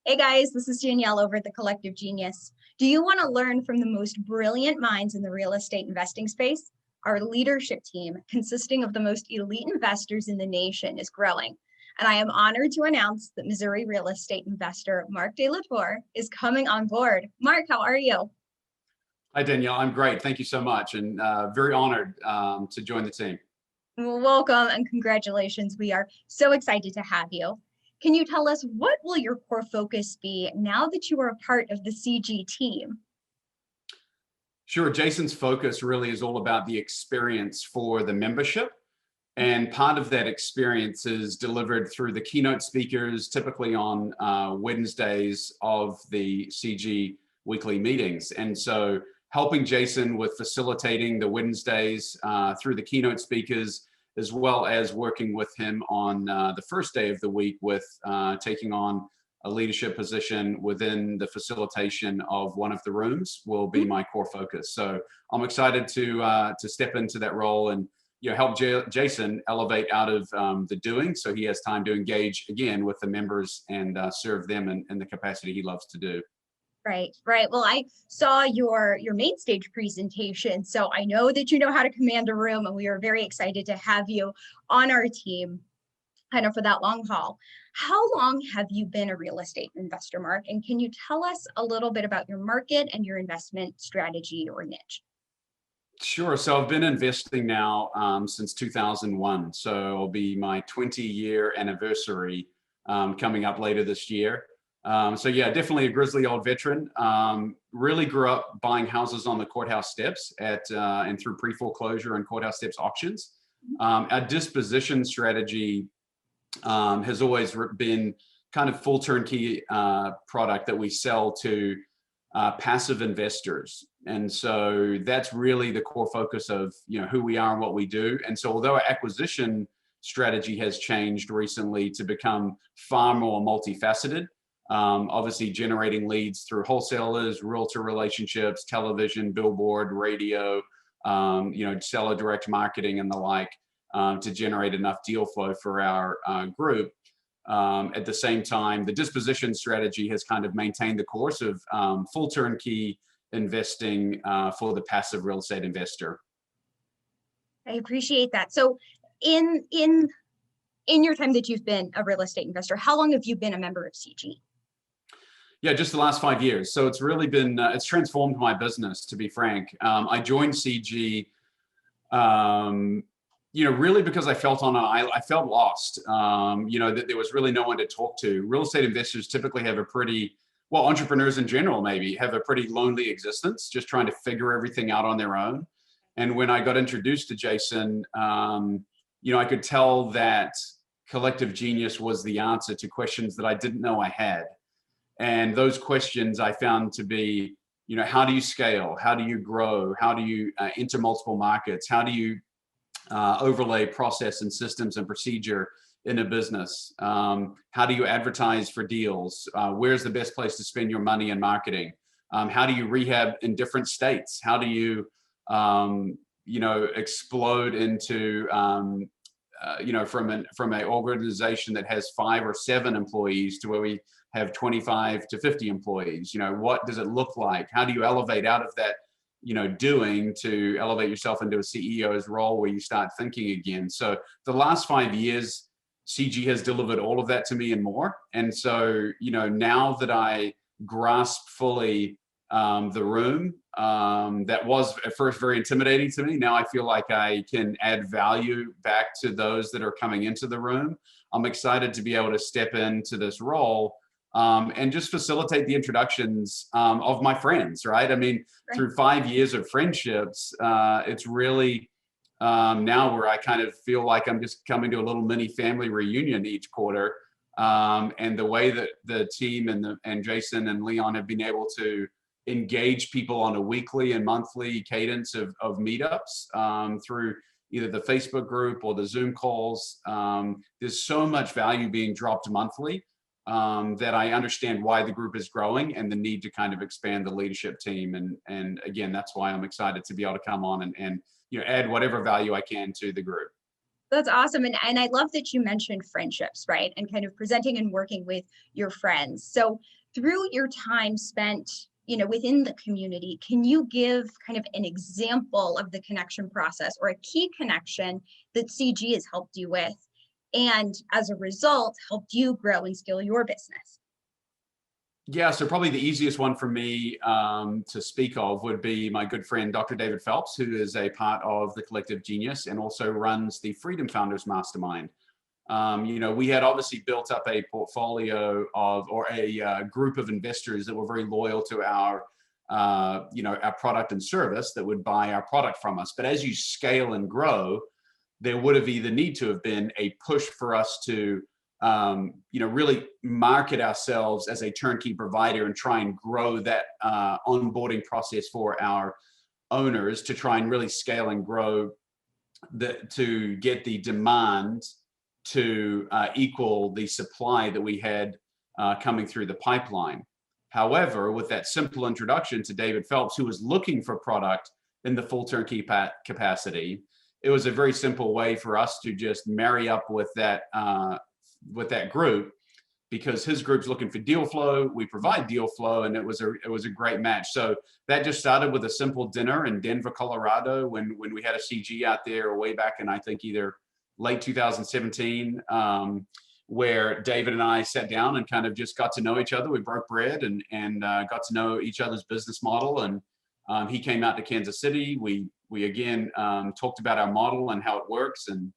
Hey guys, this is Danielle over at the Collective Genius. Do you want to learn from the most brilliant minds in the real estate investing space? Our leadership team, consisting of the most elite investors in the nation, is growing. And I am honored to announce that Missouri real estate investor Mark De La Torre is coming on board. Mark, how are you? Hi, Danielle. I'm great. Thank you so much, and very honored to join the team. Welcome and congratulations. We are so excited to have you. Can you tell us what will your core focus be now that you are a part of the CG team? Sure. Jason's focus really is all about the experience for the membership. And part of that experience is delivered through the keynote speakers, typically on Wednesdays of the CG weekly meetings. And so helping Jason with facilitating the Wednesdays through the keynote speakers, as well as working with him on the first day of the week with taking on a leadership position within the facilitation of one of the rooms will be my core focus. So I'm excited to step into that role and help Jason elevate out of the doing, so he has time to engage again with the members and serve them in the capacity he loves to do. Right. Well, I saw your main stage presentation, so I know that you know how to command a room, and we are very excited to have you on our team kind of for that long haul. How long have you been a real estate investor, Mark? And can you tell us a little bit about your market and your investment strategy or niche? Sure. So I've been investing now since 2001. So it'll be my 20-year anniversary coming up later this year. So yeah, definitely a grizzly old veteran. Really grew up buying houses on the courthouse steps and through pre-foreclosure and courthouse steps auctions. Our disposition strategy has always been kind of full turnkey product that we sell to passive investors. And so that's really the core focus of who we are and what we do. And so although our acquisition strategy has changed recently to become far more multifaceted, obviously generating leads through wholesalers, realtor relationships, television, billboard, radio, seller direct marketing and the like, to generate enough deal flow for our group. At the same time, the disposition strategy has kind of maintained the course of full turnkey investing for the passive real estate investor. I appreciate that. So in your time that you've been a real estate investor, how long have you been a member of CG? Yeah, just the last 5 years. So it's really been, it's transformed my business, to be frank. I joined CG, really because I felt on an island, I felt lost, that there was really no one to talk to. Real estate investors typically have entrepreneurs in general maybe have a pretty lonely existence, just trying to figure everything out on their own. And when I got introduced to Jason, I could tell that Collective Genius was the answer to questions that I didn't know I had. And those questions I found to be, how do you scale? How do you grow? How do you enter multiple markets? How do you overlay process and systems and procedure in a business? How do you advertise for deals? Where's the best place to spend your money in marketing? How do you rehab in different states? How do you, explode into, from an organization that has 5 or 7 employees to where we have 25 to 50 employees? What does it look like? How do you elevate out of that doing to elevate yourself into a CEO's role where you start thinking again? So the last 5 years, CG has delivered all of that to me and more. And so, now that I grasp fully the room, that was at first very intimidating to me. Now I feel like I can add value back to those that are coming into the room. I'm excited to be able to step into this role and just facilitate the introductions of my friends, right? I mean, through 5 years of friendships, it's really now where I kind of feel like I'm just coming to a little mini family reunion each quarter. And the way that the team and Jason and Leon have been able to engage people on a weekly and monthly cadence of meetups through either the Facebook group or the Zoom calls, there's so much value being dropped monthly. That I understand why the group is growing and the need to kind of expand the leadership team. And again, that's why I'm excited to be able to come on and add whatever value I can to the group. That's awesome. And I love that you mentioned friendships, right? And kind of presenting and working with your friends. So Through your time spent, within the community, can you give kind of an example of the connection process or a key connection that CG has helped you with, and as a result, helped you grow and scale your business? Yeah, so probably the easiest one for me to speak of would be my good friend, Dr. David Phelps, who is a part of the Collective Genius and also runs the Freedom Founders Mastermind. We had obviously built up a portfolio or a group of investors that were very loyal to our product and service, that would buy our product from us. But as you scale and grow, there would have either need to have been a push for us to really market ourselves as a turnkey provider and try and grow that onboarding process for our owners, to try and really scale and grow to get the demand to equal the supply that we had coming through the pipeline. However, with that simple introduction to David Phelps, who was looking for product in the full turnkey capacity, it was a very simple way for us to just marry up with that group, because his group's looking for deal flow. We provide deal flow, and it was a great match. So that just started with a simple dinner in Denver, Colorado, when we had a CG out there way back in, I think, either late 2017, where David and I sat down and kind of just got to know each other. We broke bread and got to know each other's business model. And he came out to Kansas City. We again talked about our model and how it works, and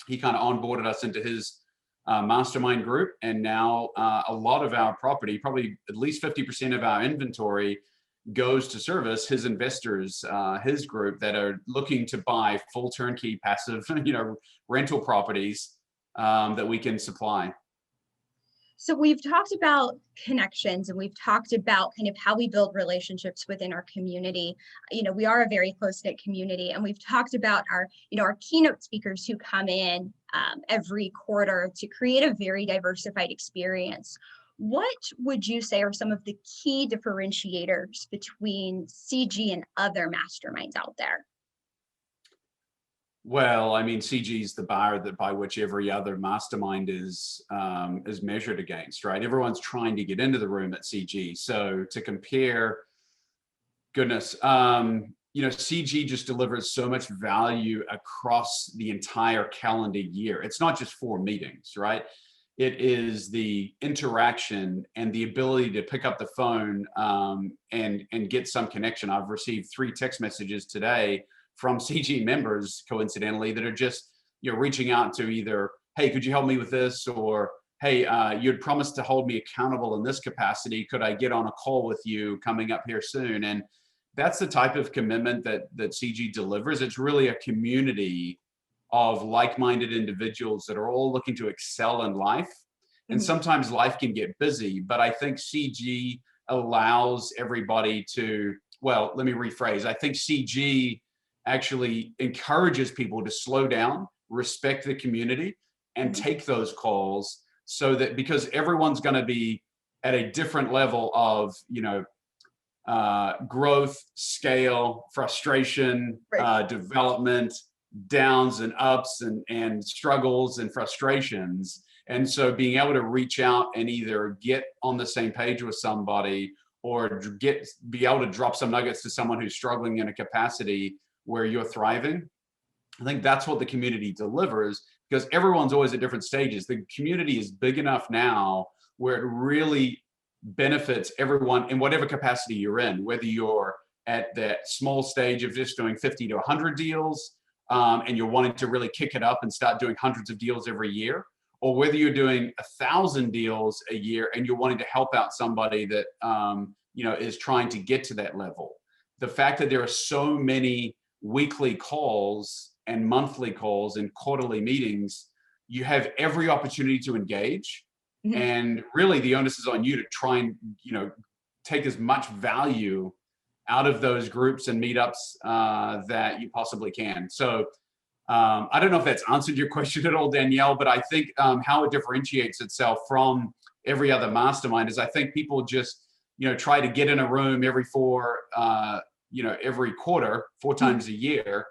he kind of onboarded us into his mastermind group. And now a lot of our property, probably at least 50% of our inventory, goes to service his investors, his group, that are looking to buy full turnkey passive, rental properties that we can supply. So we've talked about connections, and we've talked about kind of how we build relationships within our community. We are a very close-knit community, and we've talked about our keynote speakers who come in every quarter to create a very diversified experience. What would you say are some of the key differentiators between CG and other masterminds out there? Well, I mean, CG is the bar by which every other mastermind is measured against, right? Everyone's trying to get into the room at CG. So to compare, goodness, CG just delivers so much value across the entire calendar year. It's not just 4 meetings, right? It is the interaction and the ability to pick up the phone and get some connection. I've received 3 text messages today from CG members, coincidentally, that are just reaching out to either, hey, could you help me with this? Or, hey, you'd promised to hold me accountable in this capacity. Could I get on a call with you coming up here soon? And that's the type of commitment that CG delivers. It's really a community of like-minded individuals that are all looking to excel in life. And sometimes life can get busy, but I think CG allows everybody to, well, let me rephrase. I think CG actually encourages people to slow down, respect the community, and take those calls, so that, because everyone's going to be at a different level of, growth, scale, frustration, development, downs and ups and struggles and frustrations. And so being able to reach out and either get on the same page with somebody, or be able to drop some nuggets to someone who's struggling in a capacity where you're thriving, I think that's what the community delivers, because everyone's always at different stages. The community is big enough now where it really benefits everyone in whatever capacity you're in, whether you're at that small stage of just doing 50 to 100 deals, and you're wanting to really kick it up and start doing hundreds of deals every year, or whether you're doing 1,000 deals a year and you're wanting to help out somebody that is trying to get to that level. The fact that there are so many weekly calls and monthly calls and quarterly meetings, you have every opportunity to engage. And really the onus is on you to try and take as much value out of those groups and meetups that you possibly can. So I don't know if that's answered your question at all, Danielle, but I think how it differentiates itself from every other mastermind is, I think people just try to get in a room every quarter, 4 times a year,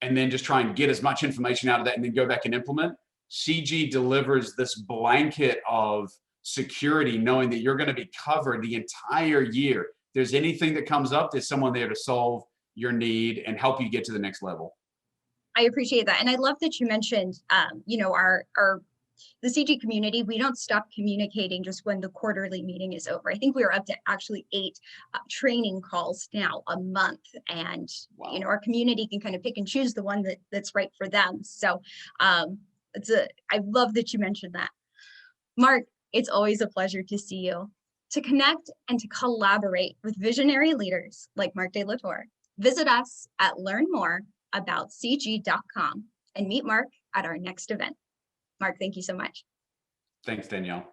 and then just try and get as much information out of that and then go back and implement. CG delivers this blanket of security, knowing that you're going to be covered the entire year. If there's anything that comes up, there's someone there to solve your need and help you get to the next level. I appreciate that. And I love that you mentioned, you know, the CG community, we don't stop communicating just when the quarterly meeting is over. I think we are up to actually 8 training calls now a month. And, Wow. you know, our community can kind of pick and choose the one that's right for them. So I love that you mentioned that. Mark, it's always a pleasure to see you. To connect and to collaborate with visionary leaders like Mark De La Torre, visit us at learnmoreaboutcg.com and meet Mark at our next event. Mark, thank you so much. Thanks, Danielle.